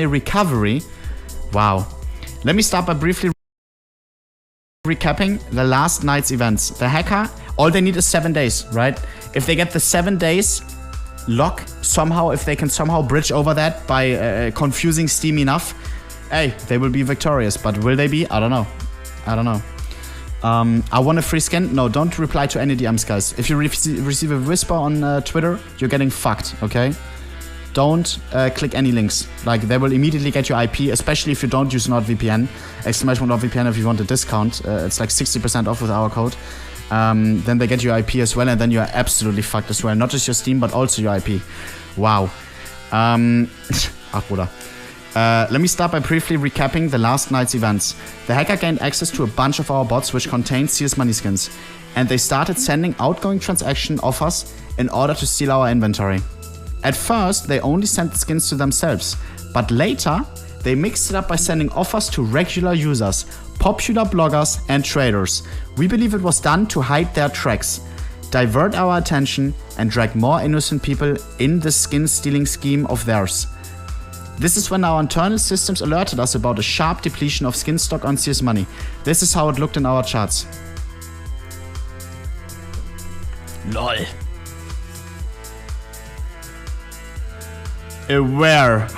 recovery. Wow. Let me start by briefly recapping the last night's events. The hacker, all they need is 7 days, right? If they get the 7 days lock somehow, if they can somehow bridge over that by confusing Steam enough, hey, they will be victorious. But will they be? I don't know. I don't know. I want a free skin? No, don't reply to any DMs, guys. If you receive a whisper on Twitter, you're getting fucked, okay? Don't click any links. Like, they will immediately get your IP, especially if you don't use NordVPN. !VPN if you want a discount. It's like 60% off with our code. Then they get your IP as well, and then you're absolutely fucked as well. Not just your Steam, but also your IP. Wow. Bruder. Let me start by briefly recapping the last night's events. The hacker gained access to a bunch of our bots which contained CSMONEY skins, and they started sending outgoing transaction offers in order to steal our inventory. At first, they only sent the skins to themselves, but later, they mixed it up by sending offers to regular users, popular bloggers, and traders. We believe it was done to hide their tracks, divert our attention, and drag more innocent people in the skin stealing scheme of theirs. This is when our internal systems alerted us about a sharp depletion of skin stock on CSMONEY. This is how it looked in our charts. LOL. Aware.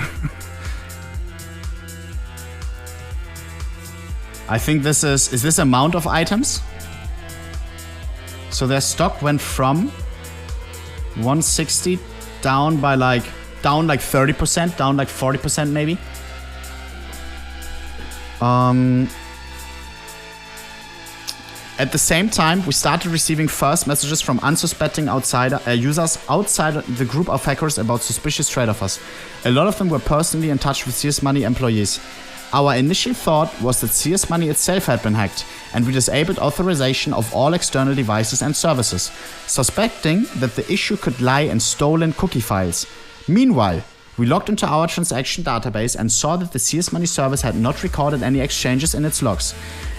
I think this is this amount of items? So their stock went from 160 down by like 30%, down like 40% maybe. At the same time, we started receiving first messages from unsuspecting users outside the group of hackers about suspicious trade offers. A lot of them were personally in touch with CSMONEY employees. Our initial thought was that CSMONEY itself had been hacked, and we disabled authorization of all external devices and services, suspecting that the issue could lie in stolen cookie files. Meanwhile, we logged into our transaction database and saw that the CSMONEY service had not recorded any exchanges in its logs.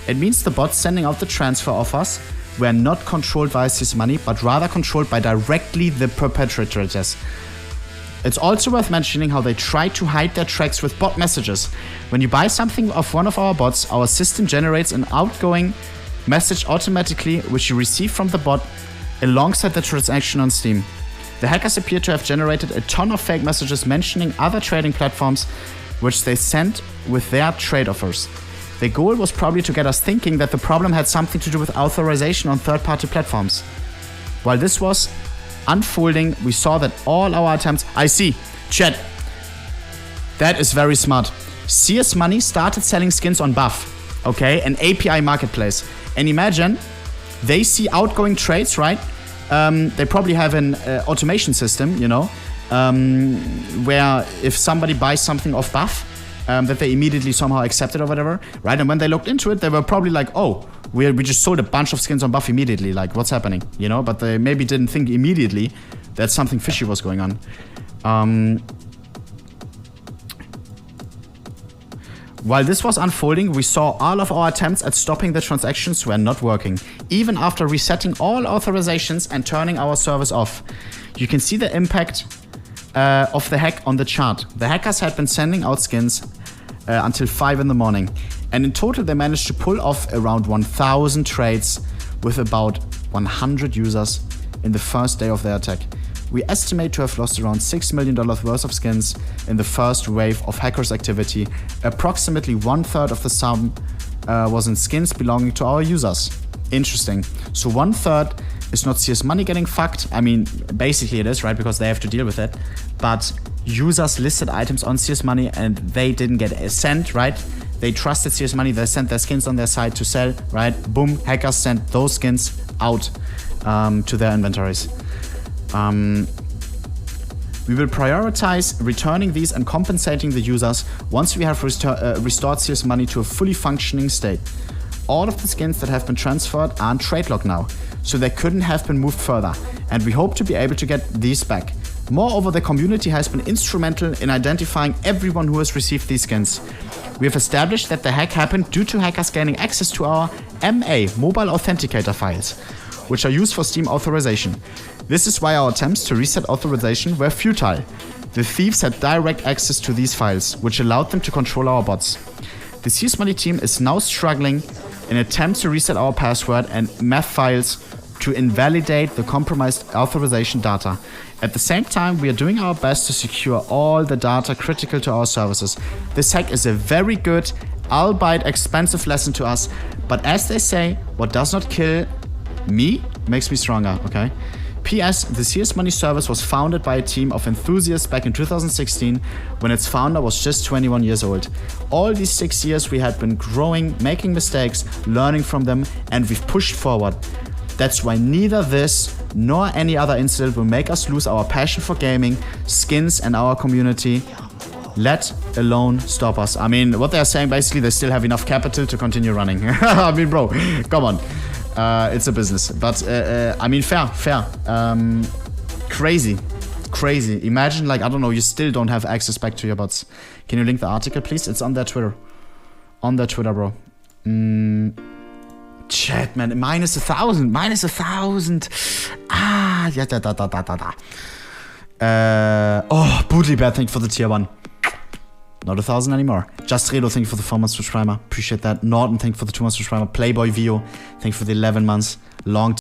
It means the bots sending out the transfer offers were not controlled by CSMONEY, but rather controlled by directly the perpetrators. It's also worth mentioning how they try to hide their tracks with bot messages. When you buy something off one of our bots, our system generates an outgoing message automatically, which you receive from the bot alongside the transaction on Steam. The hackers appear to have generated a ton of fake messages mentioning other trading platforms, which they sent with their trade offers. Their goal was probably to get us thinking that the problem had something to do with authorization on third-party platforms. While this was unfolding, we saw that all our attempts... I see. Chat. That is very smart. CSMONEY started selling skins on Buff, okay? An API marketplace. And imagine, they see outgoing trades, right? They probably have an automation system, you know, where if somebody buys something off Buff, that they immediately somehow accept it or whatever, right? And when they looked into it, they were probably like, oh, we just sold a bunch of skins on Buff immediately, like, what's happening, you know? But they maybe didn't think immediately that something fishy was going on. While this was unfolding, we saw all of our attempts at stopping the transactions were not working, even after resetting all authorizations and turning our service off. You can see the impact of the hack on the chart. The hackers had been sending out skins until 5 in the morning, and in total they managed to pull off around 1,000 trades with about 100 users in the first day of their attack. We estimate to have lost around $6 million worth of skins in the first wave of hackers' activity. Approximately 1/3 of the sum was in skins belonging to our users. Interesting. So 1/3 is not CSMONEY getting fucked. I mean, basically it is, right? Because they have to deal with it. But users listed items on CSMONEY and they didn't get a cent, right? They trusted CSMONEY. They sent their skins on their site to sell, right? Boom, hackers sent those skins out to their inventories. We will prioritize returning these and compensating the users once we have restored CSMONEY to a fully functioning state. All of the skins that have been transferred are on trade log now, so they couldn't have been moved further, and we hope to be able to get these back. Moreover, the community has been instrumental in identifying everyone who has received these skins. We have established that the hack happened due to hackers gaining access to our MA mobile authenticator files, which are used for Steam authorization. This is why our attempts to reset authorization were futile. The thieves had direct access to these files, which allowed them to control our bots. The CSMONEY team is now struggling in attempts to reset our password and math files to invalidate the compromised authorization data. At the same time, we are doing our best to secure all the data critical to our services. This hack is a very good, albeit expensive lesson to us, but as they say, what does not kill me makes me stronger, okay? P.S. The CSMONEY service was founded by a team of enthusiasts back in 2016 when its founder was just 21 years old. All these 6 years we had been growing, making mistakes, learning from them, and we've pushed forward. That's why neither this nor any other incident will make us lose our passion for gaming, skins, and our community, let alone stop us. I mean, what they're saying basically, they still have enough capital to continue running. I mean, bro, come on. It's a business. But, I mean, fair. Crazy. Imagine, like, I don't know, you still don't have access back to your bots. Can you link the article, please? It's on their Twitter. On their Twitter, bro. Chat, man. Minus 1,000. Ah, yeah, da. Oh, Bootly Bear, thank you for the tier 1. Not 1,000 anymore. Just Redo, thank you for the 4 months subscriber. Appreciate that. Norton, thank you for the 2 months subscriber. Playboy Vio, thank you for the 11 months. Long